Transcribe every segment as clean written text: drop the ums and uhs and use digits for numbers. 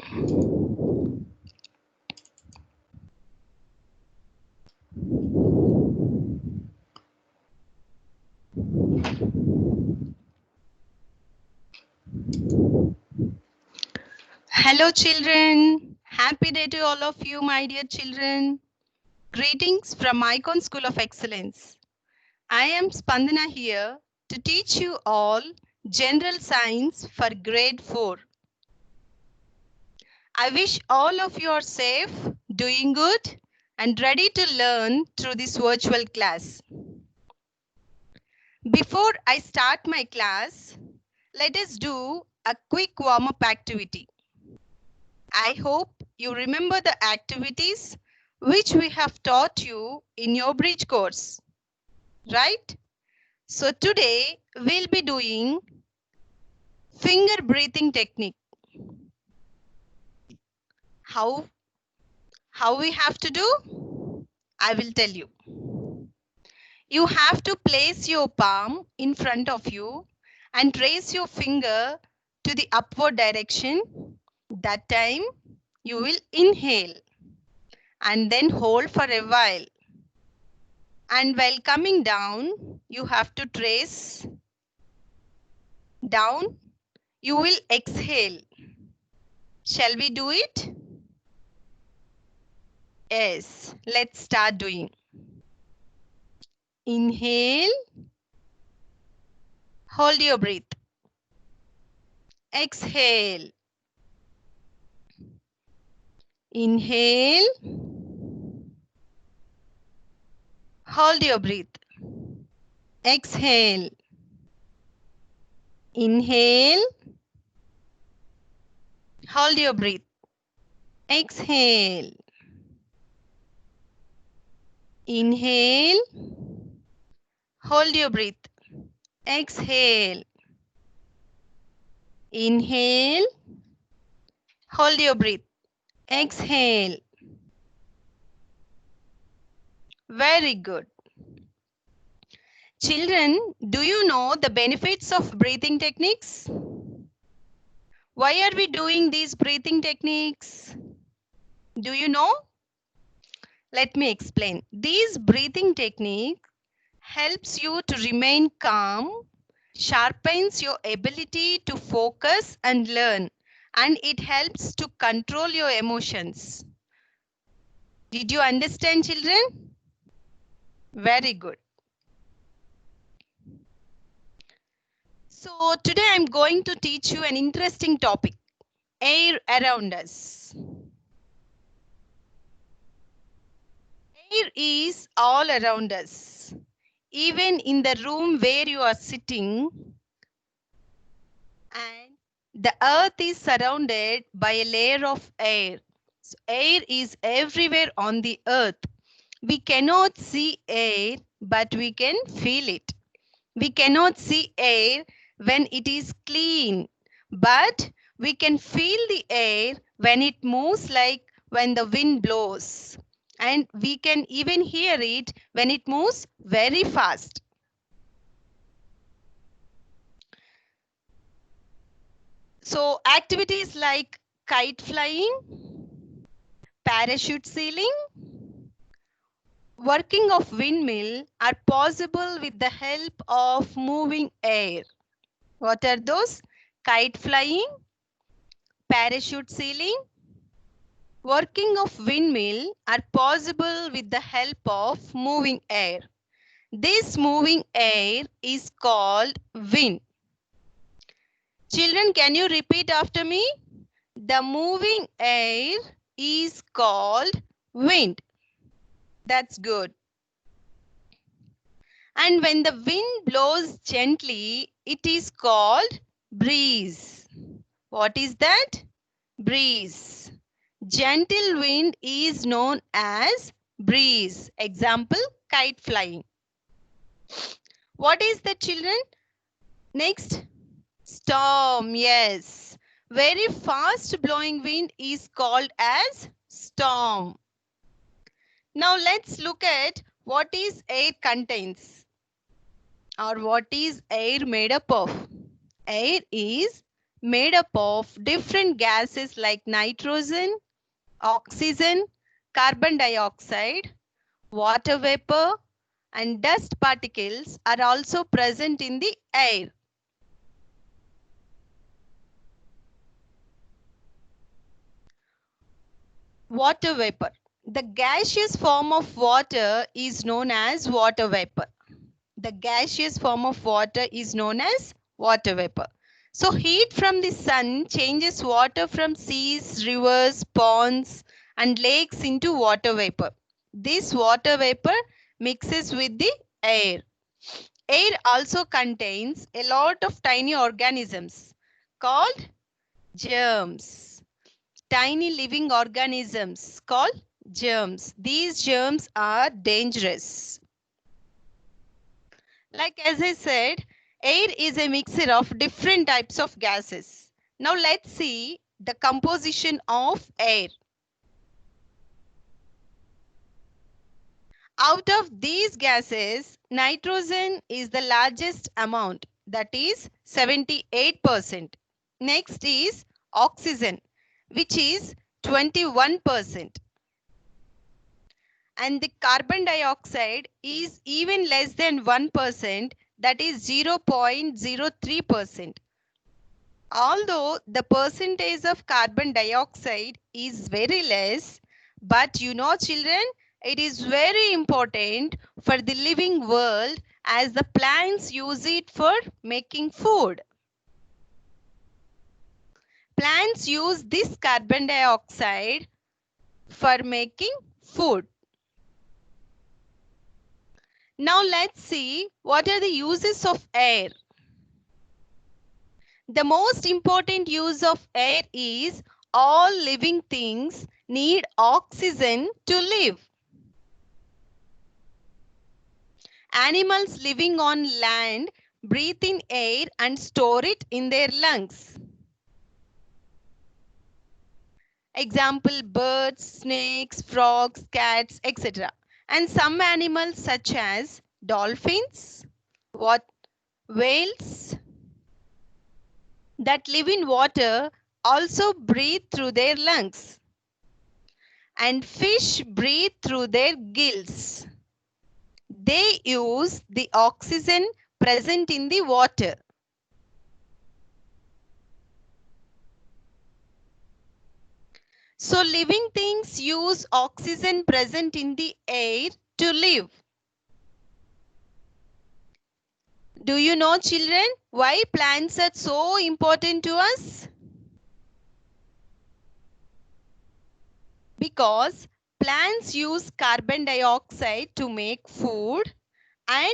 Hello children. Happy day to all of you, my dear children. Greetings from Icon School of Excellence. I am Spandana here to teach you all General Science for Grade 4. I wish all of you are safe, doing good, and ready to learn through this virtual class. Before I start my class, let us do a quick warm-up activity. I hope you remember the activities which we have taught you in your bridge course, right? So today we'll be doing finger breathing technique. How we have to do? I will tell you. You have to place your palm in front of you and raise your finger to the upward direction. That time you will inhale and then hold for a while. And while coming down, you have to trace down. You will exhale. Shall we do it? Yes, let's start doing. Inhale. Hold your breath. Exhale. Inhale. Hold your breath. Exhale. Inhale. Hold your breath. Exhale. Inhale. Hold your breath. Exhale. Inhale. Hold your breath. Exhale. Very good. Children, do you know the benefits of breathing techniques? Why are we doing these breathing techniques? Do you know? Let me explain. These breathing techniques helps you to remain calm, sharpens your ability to focus and learn, and it helps to control your emotions. Did you understand, children? Very good. So today I'm going to teach you an interesting topic, air around us. Air is all around us. Even in the room where you are sitting, and the earth is surrounded by a layer of air. So air is everywhere on the earth. We cannot see air, but we can feel it. We cannot see air when it is clean, but we can feel the air when it moves, like when the wind blows. And we can even hear it when it moves very fast. So activities like kite flying, parachute sailing, working of windmill are possible with the help of moving air. What are those? Kite flying, parachute sailing, working of windmill are possible with the help of moving air. This moving air is called wind. Children, can you repeat after me? The moving air is called wind. That's good. And when the wind blows gently, it is called breeze. What is that? Breeze. Gentle wind is known as breeze. Example, kite flying. What is the children? Next, storm. Yes. Very fast blowing wind is called as storm. Now let's look at what is air contains, or what is air made up of. Air is made up of different gases like nitrogen, oxygen, carbon dioxide, water vapor, and dust particles are also present in the air. Water vapor. The gaseous form of water is known as water vapor. The gaseous form of water is known as water vapor. So heat from the sun changes water from seas, rivers, ponds, and lakes into water vapor. This water vapor mixes with the air. Air also contains a lot of tiny organisms called germs. Tiny living organisms called germs. These germs are dangerous. Like as I said, air is a mixture of different types of gases. Now let's see the composition of air. Out of these gases, nitrogen is the largest amount, that is 78%. Next is oxygen, which is 21%. And the carbon dioxide is even less than 1%, that is 0.03%. Although the percentage of carbon dioxide is very less, but you know children, it is very important for the living world as the plants use it for making food. Plants use this carbon dioxide for making food. Now let's see what are the uses of air. The most important use of air is all living things need oxygen to live. Animals living on land breathe in air and store it in their lungs. Example, birds, snakes, frogs, cats, etc. And some animals such as dolphins, whales that live in water also breathe through their lungs. And fish breathe through their gills. They use the oxygen present in the water. So living things use oxygen present in the air to live. Do you know, children, why plants are so important to us? Because plants use carbon dioxide to make food and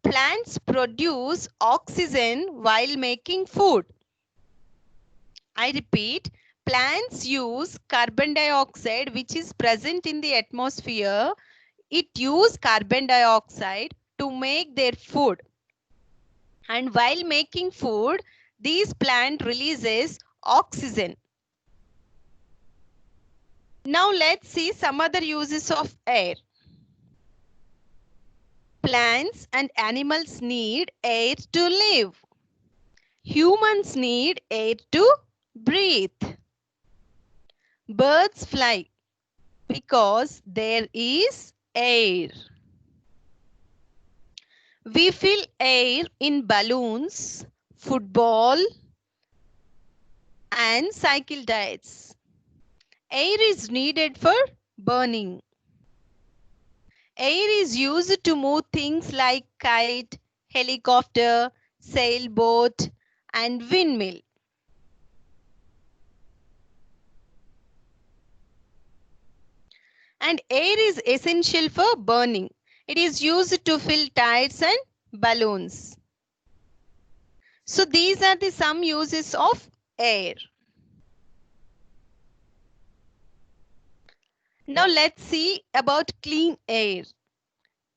plants produce oxygen while making food. I repeat, plants use carbon dioxide which is present in the atmosphere. It uses carbon dioxide to make their food. And while making food, this plant releases oxygen. Now let's see some other uses of air. Plants and animals need air to live. Humans need air to breathe. Birds fly because there is air. We fill air in balloons, football, and cycle tires. Air is needed for burning. Air is used to move things like kite, helicopter, sailboat, and windmill. And air is essential for burning. It is used to fill tires and balloons. So these are the some uses of air. Now let's see about clean air.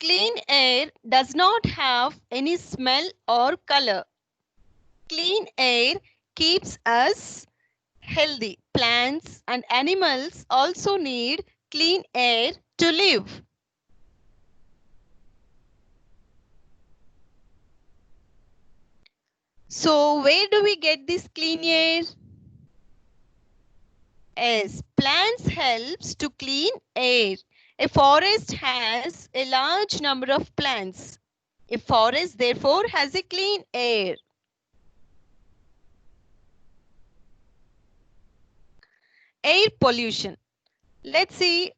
Clean air does not have any smell or color. Clean air keeps us healthy. Plants and animals also need clean air to live. So where do we get this clean air? Yes, plants helps to clean air. A forest has a large number of plants. A forest therefore has a clean air. Air pollution. Let's see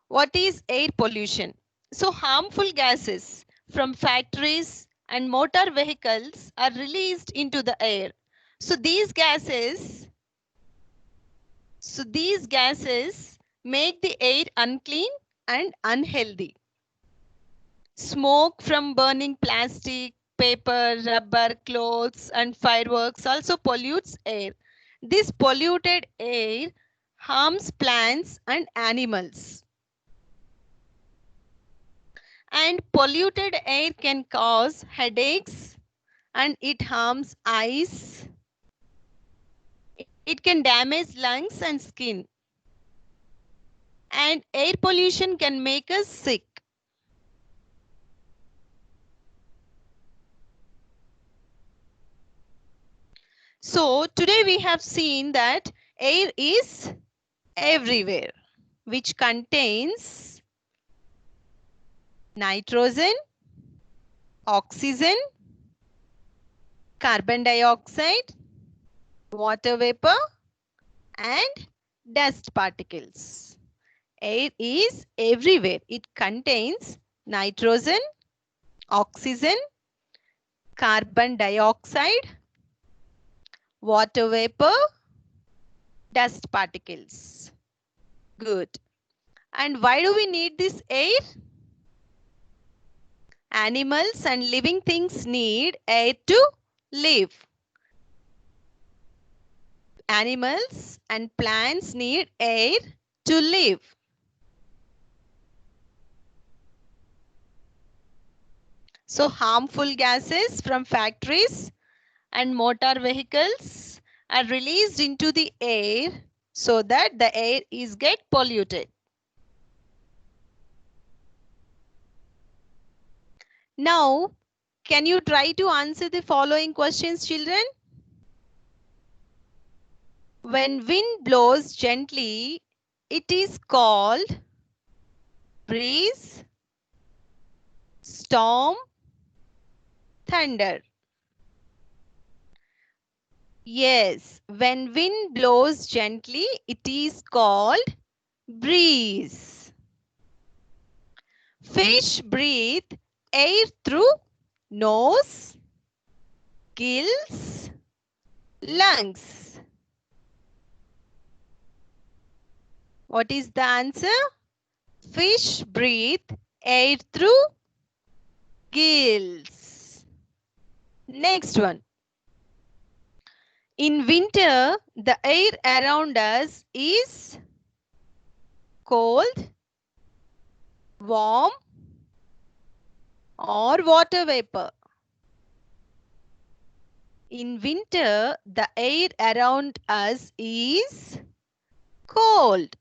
what is air pollution. So harmful gases from factories and motor vehicles are released into the air. So these gases make the air unclean and unhealthy. Smoke from burning plastic, paper, rubber, clothes, and fireworks also pollutes air. This polluted air harms plants and animals. And polluted air can cause headaches and it harms eyes. It can damage lungs and skin. And air pollution can make us sick. So today we have seen that air is everywhere, which contains nitrogen, oxygen, carbon dioxide, water vapor, and dust particles. Air is everywhere. It contains nitrogen, oxygen, carbon dioxide, water vapor, dust particles. Good. And why do we need this air? Animals and living things need air to live. Animals and plants need air to live. So harmful gases from factories and motor vehicles are released into the air so that the air is get polluted. Now, can you try to answer the following questions, children? When wind blows gently, it is called breeze, storm, thunder. Yes, when wind blows gently, it is called breeze. Fish breathe air through nose, gills, lungs. What is the answer? Fish breathe air through gills. Next one. In winter, the air around us is cold, warm, or water vapor. In winter, the air around us is cold.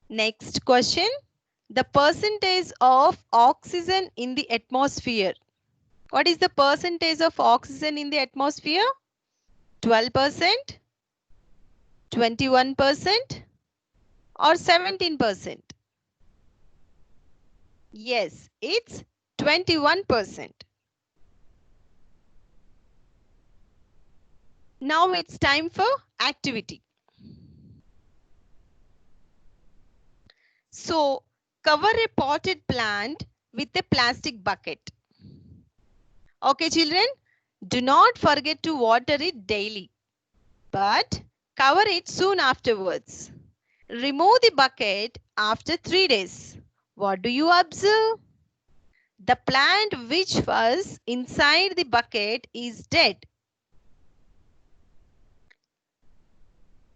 Next question. The percentage of oxygen in the atmosphere. What is the percentage of oxygen in the atmosphere? 12%, 21%, or 17%? Yes, it's 21%. Now it's time for activity. So, cover a potted plant with a plastic bucket. Okay, children, do not forget to water it daily, but cover it soon afterwards. Remove the bucket after 3 days. What do you observe? The plant which was inside the bucket is dead,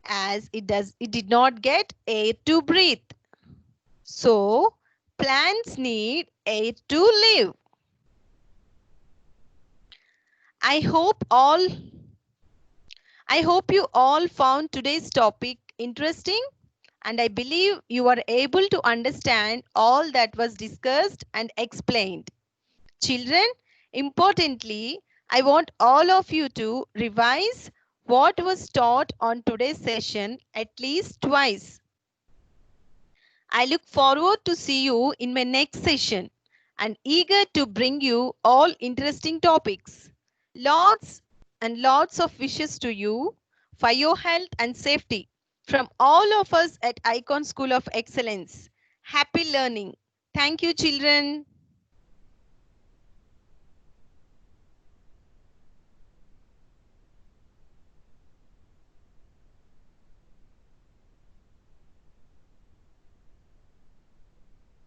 as it did not get air to breathe. So, plants need air to live. I hope you all found today's topic interesting, and I believe you are able to understand all that was discussed and explained. Children, importantly, I want all of you to revise what was taught on today's session at least twice. I look forward to see you in my next session and eager to bring you all interesting topics. Lots and lots of wishes to you for your health and safety from all of us at Icon School of Excellence. Happy learning. Thank you, children.